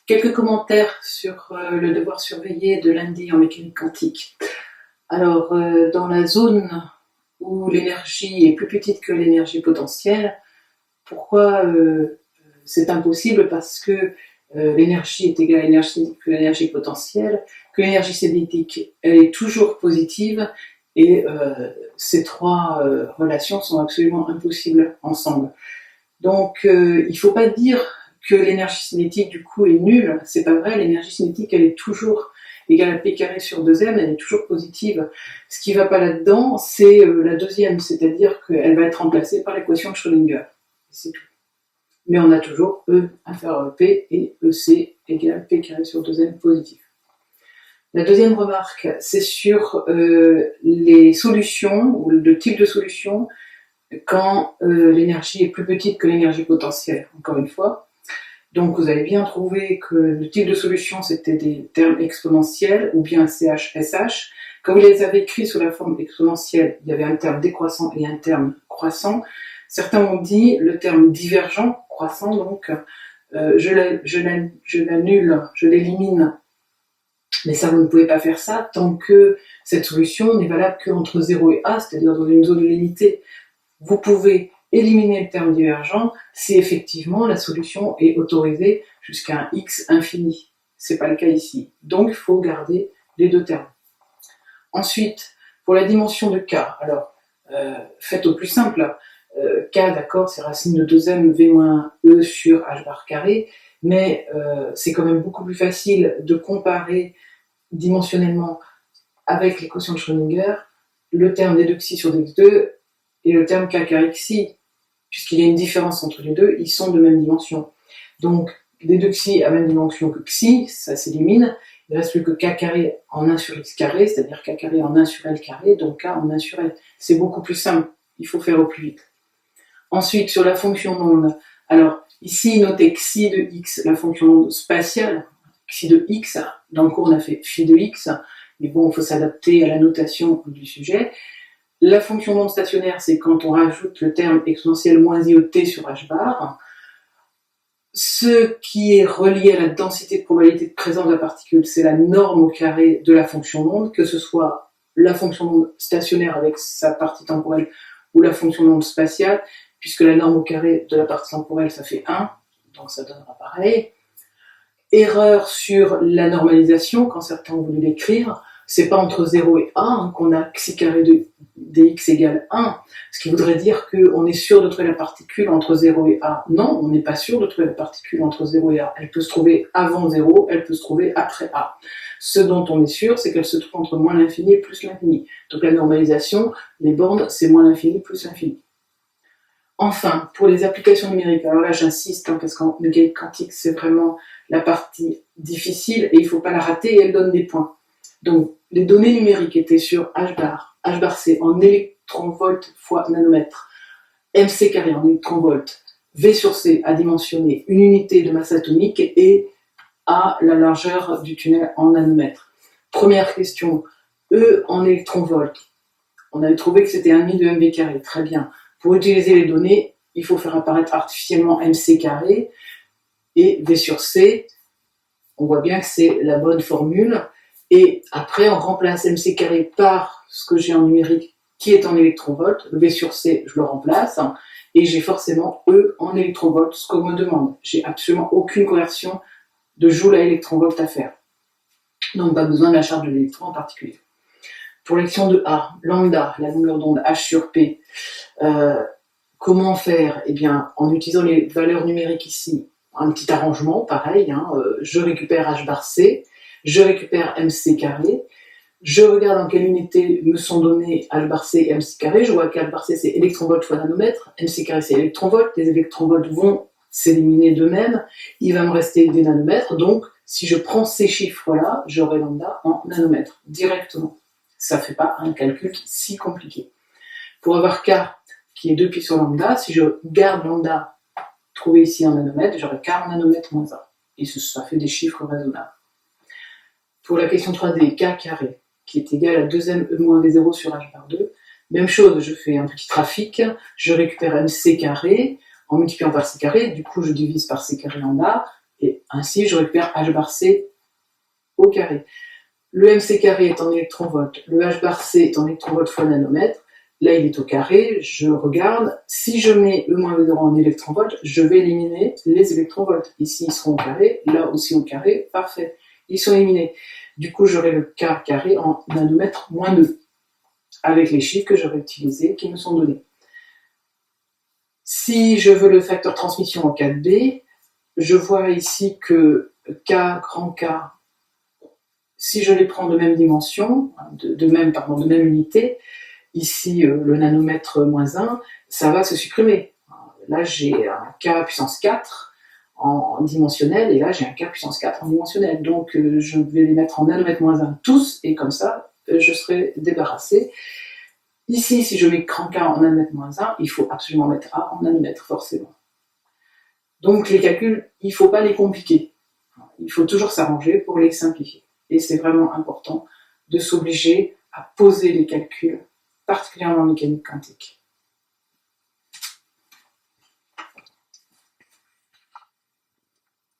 Quelques commentaires sur le devoir surveillé de lundi en mécanique quantique. Alors, dans la zone où l'énergie est plus petite que l'énergie potentielle, pourquoi c'est impossible? Parce que l'énergie est égale à l'énergie cinétique que l'énergie potentielle, que l'énergie cinétique elle est toujours positive, et ces trois relations sont absolument impossibles ensemble. Donc il ne faut pas dire que l'énergie cinétique du coup est nulle, c'est pas vrai, l'énergie cinétique elle est toujours égale à P carré sur 2m, elle est toujours positive. Ce qui ne va pas là-dedans, c'est la deuxième, c'est-à-dire qu'elle va être remplacée par l'équation de Schrödinger. C'est tout. Mais on a toujours E inférieur à P et EC égale P carré sur 2m positif. La deuxième remarque, c'est sur les solutions, ou le type de solution, quand l'énergie est plus petite que l'énergie potentielle, encore une fois. Donc vous avez bien trouvé que le type de solution c'était des termes exponentiels ou bien CH-SH. Quand vous les avez écrits sous la forme exponentielle, il y avait un terme décroissant et un terme croissant. Certains ont dit le terme divergent, croissant, donc je l'annule, je l'élimine. Mais ça, vous ne pouvez pas faire ça tant que cette solution n'est valable qu'entre 0 et A, c'est-à-dire dans une zone limitée. Vous pouvez éliminer le terme divergent si effectivement la solution est autorisée jusqu'à un x infini. Ce n'est pas le cas ici. Donc il faut garder les deux termes. Ensuite, pour la dimension de k, alors faites au plus simple. K, d'accord, c'est racine de 2m v moins e sur h bar carré, mais c'est quand même beaucoup plus facile de comparer dimensionnellement avec l'équation de Schrödinger le terme d2xi sur dx2 et le terme k carré xi, puisqu'il y a une différence entre les deux, ils sont de même dimension. Donc, d2xi a même dimension que xi, ça s'élimine, il ne reste plus que k carré en 1 sur x carré, c'est-à-dire k carré en 1 sur l carré, donc k en 1 sur l. C'est beaucoup plus simple, il faut faire au plus vite. Ensuite, sur la fonction d'onde, alors ici, notez xi de x, la fonction d'onde spatiale, xi de x, dans le cours on a fait phi de x, mais bon, il faut s'adapter à la notation du sujet. La fonction d'onde stationnaire, c'est quand on rajoute le terme exponentiel moins IOT sur h bar. Ce qui est relié à la densité de probabilité de présence de la particule, c'est la norme au carré de la fonction d'onde, que ce soit la fonction d'onde stationnaire avec sa partie temporelle ou la fonction d'onde spatiale, puisque la norme au carré de la partie temporelle, ça fait 1, donc ça donnera pareil. Erreur sur la normalisation, quand certains ont voulu l'écrire, c'est pas entre 0 et A qu'on a xi carré de dx égale 1, ce qui voudrait dire qu'on est sûr de trouver la particule entre 0 et A. Non, on n'est pas sûr de trouver la particule entre 0 et A. Elle peut se trouver avant 0, elle peut se trouver après A. Ce dont on est sûr, c'est qu'elle se trouve entre moins l'infini et plus l'infini. Donc la normalisation, les bornes, c'est moins l'infini plus l'infini. Enfin, pour les applications numériques, alors là j'insiste, parce qu'en mécanique quantique, c'est vraiment la partie difficile et il ne faut pas la rater et elle donne des points. Donc, les données numériques étaient sur h bar c en électronvolts fois nanomètre, mc carré en électronvolts, v sur c à dimensionner une unité de masse atomique et à la largeur du tunnel en nanomètres. Première question, E en électronvolts. On avait trouvé que c'était 1/2 de mv carré, très bien. Pour utiliser les données, il faut faire apparaître artificiellement mc carré et v sur c. On voit bien que c'est la bonne formule. Et après, on remplace mc carré par ce que j'ai en numérique qui est en électronvolts. Le v sur c, je le remplace. Et j'ai forcément E en électronvolts, ce qu'on me demande. J'ai absolument aucune conversion de joule à électronvolts à faire. Donc, pas besoin de la charge de l'électron en particulier. Pour l'action de A, lambda, la longueur d'onde H sur P, comment faire? Eh bien, en utilisant les valeurs numériques ici, un petit arrangement, pareil, je récupère H bar C, je récupère MC carré, je regarde en quelle unité me sont donnés H bar C et MC carré, je vois qu'H bar C c'est électronvolts fois nanomètre, MC carré c'est électronvolts, les électronvolts vont s'éliminer d'eux-mêmes, il va me rester des nanomètres, donc si je prends ces chiffres-là, j'aurai lambda en nanomètres, directement. Ça ne fait pas un calcul si compliqué. Pour avoir K qui est 2 pi sur lambda, si je garde lambda trouvé ici en nanomètres, j'aurai K en nanomètres moins 1. Et ça fait des chiffres raisonnables. Pour la question 3D, K carré, qui est égal à 2m e moins v0 sur h bar 2, même chose, je fais un petit trafic, je récupère mc carré, en multipliant par c carré, du coup je divise par c carré en bas, Et ainsi, je récupère h bar c au carré. Le mc carré est en électronvolts, le h bar c est en électronvolts fois nanomètre. Là, il est au carré, je regarde. Si je mets E-V0 en électronvolts, je vais éliminer les électronvolts. Ici, ils seront au carré, là aussi au carré, parfait. Ils sont éliminés. Du coup, j'aurai le K carré en nanomètres moins 2, avec les chiffres que j'aurai utilisés, qui me sont donnés. Si je veux le facteur transmission en 4B, je vois ici que K, grand K, si je les prends de même dimension, de même unité, ici le nanomètre moins 1, ça va se supprimer. Là j'ai un K puissance 4 en dimensionnel, et là j'ai un K puissance 4 en dimensionnel. Donc je vais les mettre en nanomètre moins 1 tous, et comme ça je serai débarrassé. Ici, si je mets grand K en nanomètre moins 1, il faut absolument mettre A en nanomètre, forcément. Donc les calculs, il ne faut pas les compliquer. Il faut toujours s'arranger pour les simplifier. Et c'est vraiment important de s'obliger à poser les calculs, particulièrement en mécanique quantique.